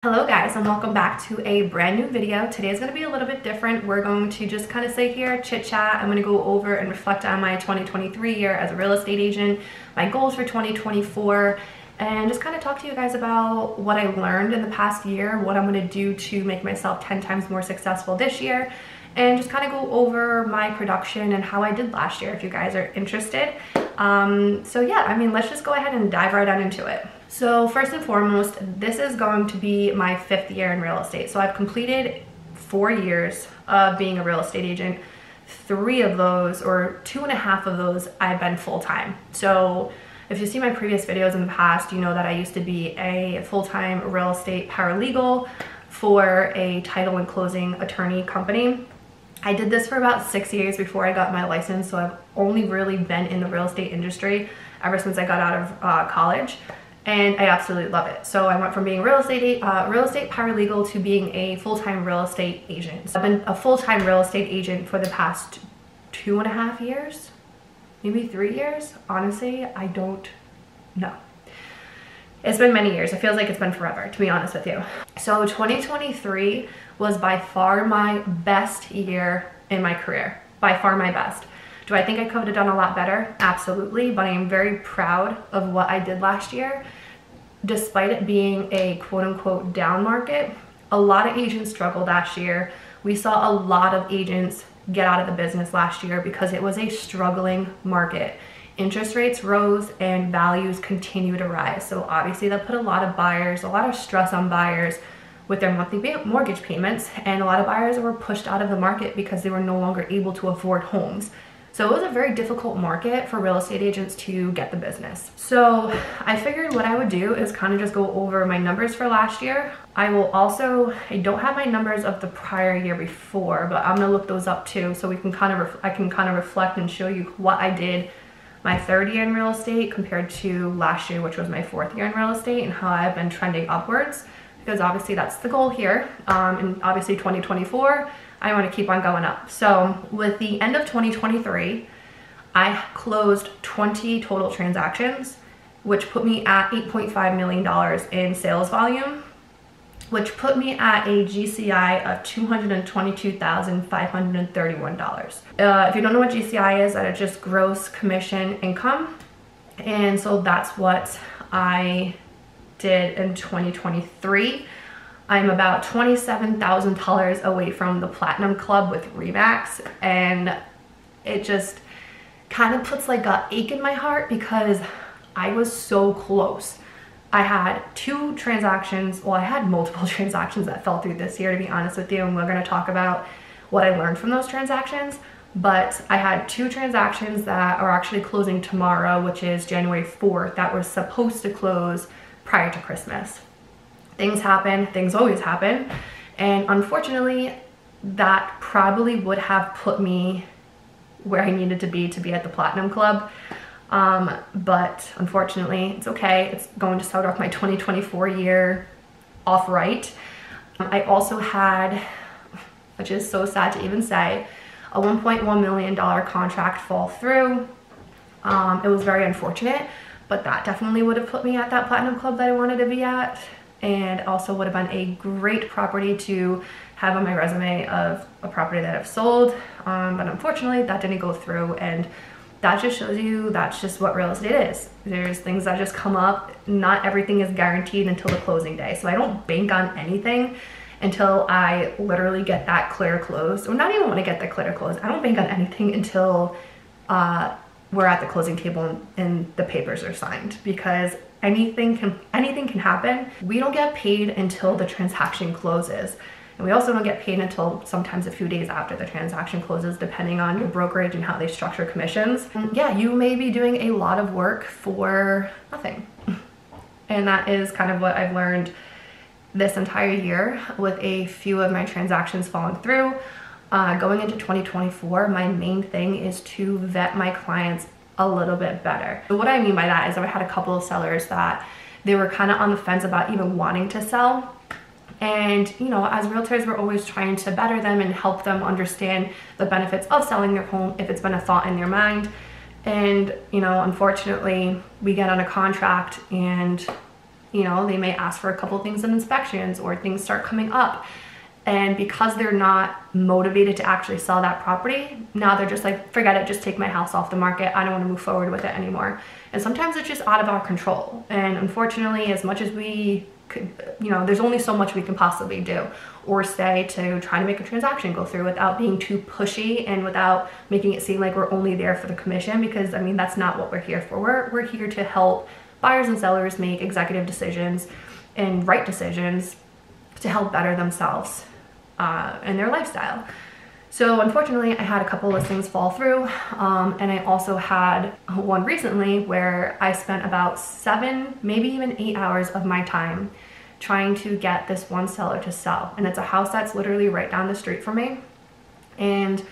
Hello guys, and welcome back to a brand new video. Today is going to be a little bit different. We're going to just kind of sit here, chit chat. I'm going to go over and reflect on my 2023 year as a real estate agent, my goals for 2024, and just kind of talk to you guys about what I learned in the past year, what I'm going to do to make myself 10 times more successful this year, and just kind of go over my production and how I did last year if you guys are interested. So yeah, I mean, let's just go ahead and dive right on into it. So first and foremost, this is going to be my 5th year in real estate. So I've completed 4 years of being a real estate agent. 3 of those, or 2.5 of those, I've been full-time. So if you see my previous videos in the past, you know that I used to be a full-time real estate paralegal for a title and closing attorney company. I did this for about 6 years before I got my license, so I've only really been in the real estate industry ever since I got out of college. And I absolutely love it. So I went from being real estate paralegal to being a full-time real estate agent. So I've been a full-time real estate agent for the past 2.5 years, maybe 3 years. Honestly, I don't know. It's been many years. It feels like it's been forever, to be honest with you. So 2023 was by far my best year in my career. By far my best. Do I think I could have done a lot better? Absolutely, but I am very proud of what I did last year. Despite it being a quote-unquote down market, a lot of agents struggled last year. We saw a lot of agents get out of the business last year because it was a struggling market. Interest rates rose and values continue to rise. So obviously that put a lot of buyers, a lot of stress on buyers with their monthly mortgage payments, and a lot of buyers were pushed out of the market because they were no longer able to afford homes. So it was a very difficult market for real estate agents to get the business. So I figured what I would do is kind of just go over my numbers for last year. I don't have my numbers of the prior year before, but I'm gonna look those up too, so we can I can kind of reflect and show you what I did my 3rd year in real estate compared to last year, which was my 4th year in real estate, and how I've been trending upwards, because obviously that's the goal here. And obviously 2024, I want to keep on going up. So with the end of 2023, I closed 20 total transactions, which put me at $8.5 million in sales volume, which put me at a GCI of $222,531. If you don't know what GCI is, that is just gross commission income. And so that's what I did in 2023. I'm about $27,000 away from the Platinum Club with Remax, and it just kind of puts like a ache in my heart because I was so close. I had 2 transactions, well, I had multiple transactions that fell through this year, to be honest with you, and we're going to talk about what I learned from those transactions. But I had 2 transactions that are actually closing tomorrow, which is January 4th, that were supposed to close prior to Christmas. Things happen, things always happen, and unfortunately that probably would have put me where I needed to be at the Platinum Club, but unfortunately it's okay. It's going to start off my 2024 year off right. I also had, which is so sad to even say, a $1.1 million contract fall through. It was very unfortunate, but that definitely would have put me at that Platinum Club that I wanted to be at, and also would have been a great property to have on my resume of a property that I've sold. But unfortunately that didn't go through, and that just shows you that's just what real estate is. There's things that just come up. Not everything is guaranteed until the closing day. So I don't bank on anything until I literally get that clear close, or not even want to get the clear close. I don't bank on anything until we're at the closing table and the papers are signed, because anything can happen. We don't get paid until the transaction closes, and we also don't get paid until sometimes a few days after the transaction closes, depending on your brokerage and how they structure commissions. And yeah, you may be doing a lot of work for nothing. And that is kind of what I've learned this entire year, with a few of my transactions falling through. Going into 2024, my main thing is to vet my clients a little bit better. So what I mean by that is I had a couple of sellers that they were kind of on the fence about even wanting to sell. And you know, as realtors, we're always trying to better them and help them understand the benefits of selling their home if it's been a thought in their mind. And you know, unfortunately, we get on a contract and You know, they may ask for a couple things in inspections, or things start coming up. And because they're not motivated to actually sell that property, now they're just like, forget it, just take my house off the market. I don't want to move forward with it anymore. And sometimes it's just out of our control. And unfortunately, as much as we could, you know, there's only so much we can possibly do or say to try to make a transaction go through without being too pushy and without making it seem like we're only there for the commission, because I mean, that's not what we're here for. We're here to help buyers and sellers make executive decisions and right decisions to help better themselves and their lifestyle. So unfortunately, I had a couple listings fall through, and I also had one recently where I spent about 7, maybe even 8 hours of my time trying to get this one seller to sell. And it's a house that's literally right down the street from me. And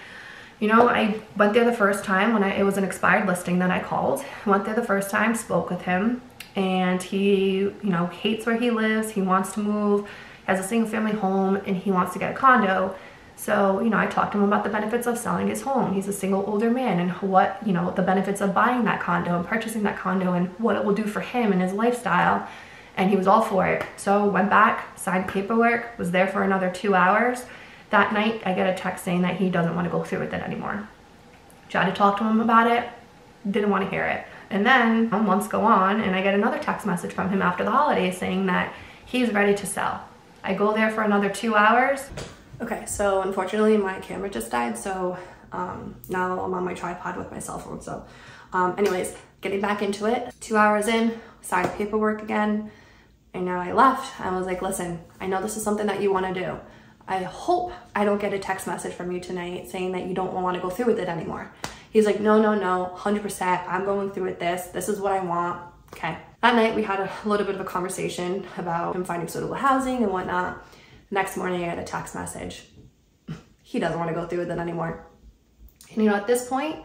you know, I went there the first time when it was an expired listing that I called. Went there the first time, spoke with him, and he, you know, hates where he lives. He wants to move, has a single family home, and he wants to get a condo. So, you know, I talked to him about the benefits of selling his home. He's a single older man, and what, you know, the benefits of buying that condo and purchasing that condo and what it will do for him and his lifestyle. And he was all for it. So went back, signed paperwork, was there for another 2 hours. That night, I get a text saying that he doesn't want to go through with it anymore. Tried to talk to him about it, didn't want to hear it. And then months go on, and I get another text message from him after the holidays saying that he's ready to sell. I go there for another 2 hours. Okay, so unfortunately my camera just died, so now I'm on my tripod with my cell phone. So anyways, getting back into it, 2 hours in, signed paperwork again, and now I left. I was like, listen, I know this is something that you want to do. I hope I don't get a text message from you tonight saying that you don't want to go through with it anymore. He's like, no, 100%, I'm going through with this. This is what I want. Okay. That night we had a little bit of a conversation about him finding suitable housing and whatnot. Next morning I get a text message. He doesn't want to go through with it anymore. And you know, at this point,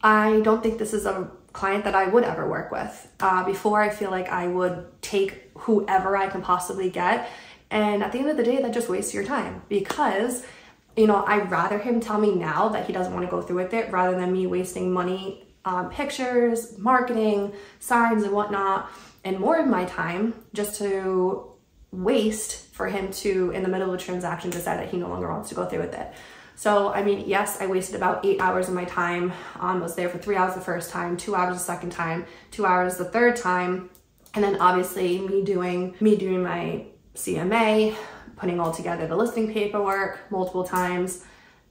I don't think this is a client that I would ever work with. Before, I feel like I would take whoever I can possibly get. And at the end of the day, that just wastes your time, because, you know, I'd rather him tell me now that he doesn't want to go through with it rather than me wasting money on pictures, marketing, signs and whatnot, and more of my time just to waste for him to, in the middle of a transaction, decide that he no longer wants to go through with it. So, I mean, yes, I wasted about 8 hours of my time. Was there for 3 hours the first time, 2 hours the second time, 2 hours the third time. And then obviously me doing my CMA, putting all together the listing paperwork multiple times,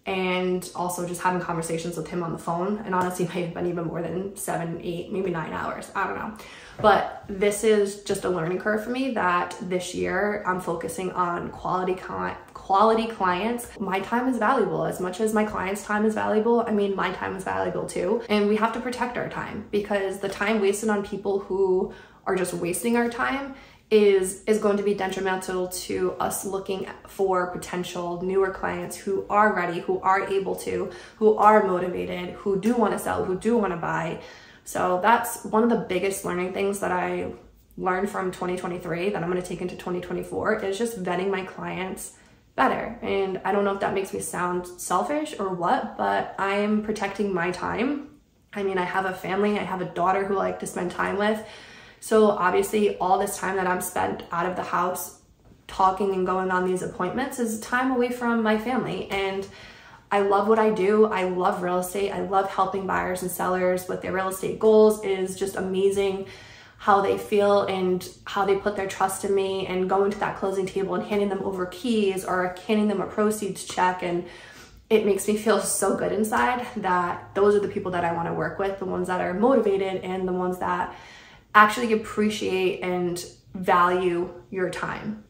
and also just having conversations with him on the phone. And honestly, may have been even more than 7, 8, maybe 9 hours. I don't know. But this is just a learning curve for me that this year I'm focusing on quality clients. My time is valuable. As much as my client's time is valuable, I mean, my time is valuable too. And we have to protect our time, because the time wasted on people who are just wasting our time is going to be detrimental to us looking for potential newer clients who are ready, who are able to, who are motivated, who do want to sell, who do want to buy. So that's one of the biggest learning things that I learned from 2023 that I'm going to take into 2024 is just vetting my clients better. And I don't know if that makes me sound selfish or what, but I'm protecting my time. I mean, I have a family, I have a daughter who I like to spend time with. So obviously all this time that I'm spent out of the house talking and going on these appointments is time away from my family. And I love what I do. I love real estate. I love helping buyers and sellers with their real estate goals. It is just amazing how they feel and how they put their trust in me, and going to that closing table and handing them over keys or handing them a proceeds check. And it makes me feel so good inside that those are the people that I want to work with, the ones that are motivated and the ones that actually appreciate and value your time.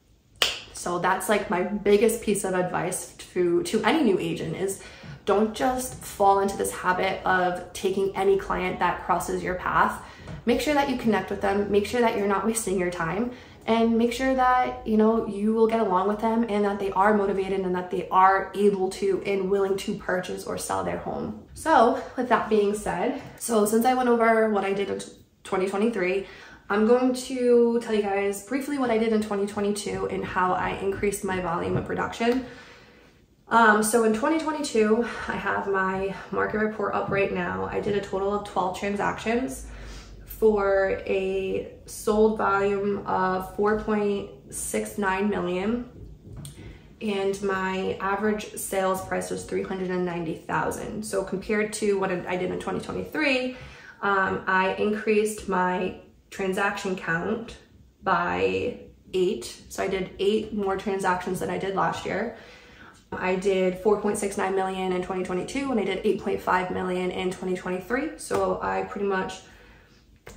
So that's like my biggest piece of advice to any new agent is don't just fall into this habit of taking any client that crosses your path. Make sure that you connect with them, make sure that you're not wasting your time, and make sure that, you know, you will get along with them and that they are motivated and that they are able to and willing to purchase or sell their home. So with that being said, so since I went over what I did in 2023, I'm going to tell you guys briefly what I did in 2022 and how I increased my volume of production. So in 2022, I have my market report up right now. I did a total of 12 transactions. for a sold volume of 4.69 million. And my average sales price was 390,000. So compared to what I did in 2023, I increased my transaction count by 8. So I did 8 more transactions than I did last year. I did 4.69 million in 2022 and I did 8.5 million in 2023. So I pretty much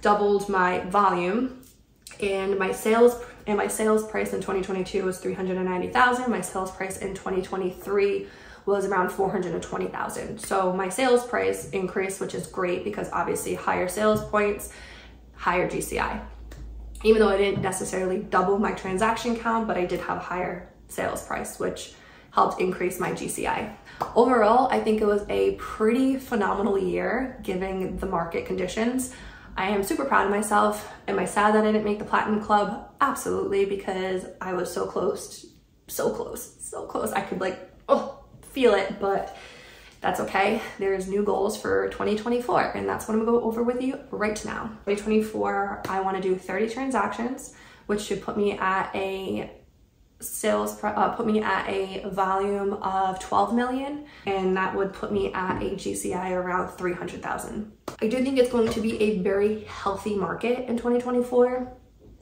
doubled my volume, and my sales price in 2022 was 390,000. My sales price in 2023 was around 420,000. So my sales price increased, which is great because obviously higher sales points, higher GCI. Even though I didn't necessarily double my transaction count, but I did have a higher sales price, which helped increase my GCI. Overall, I think it was a pretty phenomenal year given the market conditions. I am super proud of myself. Am I sad that I didn't make the Platinum Club? Absolutely, because I was so close, so close, so close. I could like, oh, feel it, but that's okay. There's new goals for 2024, and that's what I'm gonna go over with you right now. 2024, I wanna do 30 transactions, which should put me at a volume of 12 million, and that would put me at a GCI around 300,000. I do think it's going to be a very healthy market in 2024.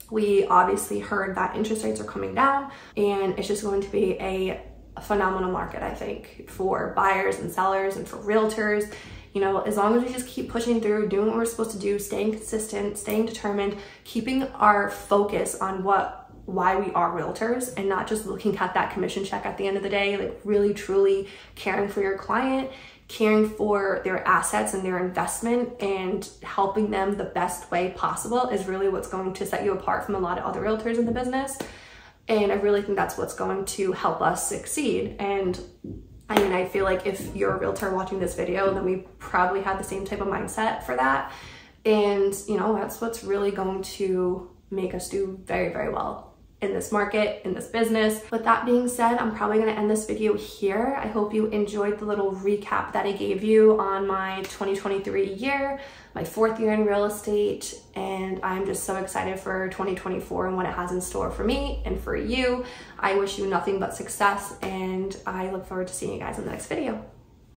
We obviously heard that interest rates are coming down, and it's just going to be a phenomenal market, I think, for buyers and sellers and for realtors. You know, as long as we just keep pushing through, doing what we're supposed to do, staying consistent, staying determined, keeping our focus on why we are realtors and not just looking at that commission check at the end of the day, like really truly caring for your client, caring for their assets and their investment and helping them the best way possible is really what's going to set you apart from a lot of other realtors in the business. And I really think that's what's going to help us succeed. And I mean, I feel like if you're a realtor watching this video, then we probably have the same type of mindset for that. And you know, that's what's really going to make us do very, very well in this market, in this business. With that being said, I'm probably gonna end this video here. I hope you enjoyed the little recap that I gave you on my 2023 year, my 4th year in real estate, and I'm just so excited for 2024 and what it has in store for me and for you. I wish you nothing but success, and I look forward to seeing you guys in the next video.